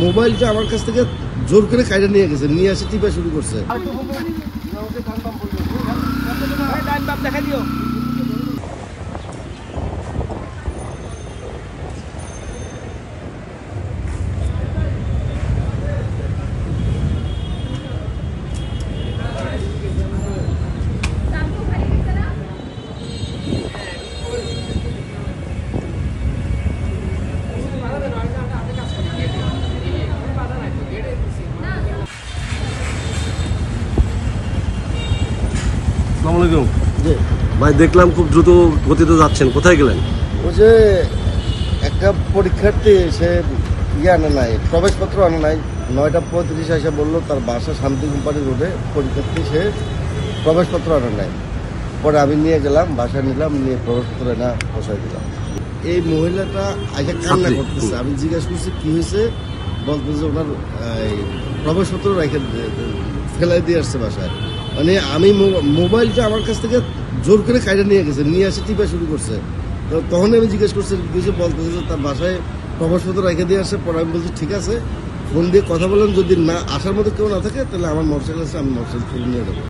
মোবাইলটা আমার কাছ থেকে জোর করে কাইটা নিয়ে গেছে, নিয়ে এসে টিপা শুরু করছে। ভাই, দেখলাম খুব দ্রুত গতিতে যাচ্ছেন, কোথায় গেলেন? ওই যে একটা পরীক্ষার্থী সে আনা নাই, প্রবেশপত্র আনা নাই, 9:35 এসে বললো তার বাসা শান্তি কোম্পানি রোডে, পরীক্ষার্থী সে প্রবেশপত্র আনা নাই। পরে আমি নিয়ে গেলাম, বাসা নিলাম, নিয়ে প্রবেশপত্র না বসাই দিলাম। এই মহিলাটা আগে কান্না করতেছে, আমি জিজ্ঞাসা করছি কি হয়েছে, বলতেছে ওনার প্রবেশপত্র রেখে ফেলাই দিয়ে আসছে বাসায়। মানে আমি মোবাইলটা আমার কাছ থেকে জোর করে কাইটা নিয়ে গেছে, নিয়ে এসে টিপা শুরু করছে। তখন আমি জিজ্ঞেস করছি কিছু, বলতেছে যে তার বাসায় প্রবেশপত্র রেখে দিয়ে আসছে। পরে আমি বলছি ঠিক আছে, ফোন দিয়ে কথা বলেন, যদি না আসার মতো কেউ না থাকে তাহলে আমার মোটরসাইকেল আছে, আমি মোটরসাইকেল নিয়ে যাবো।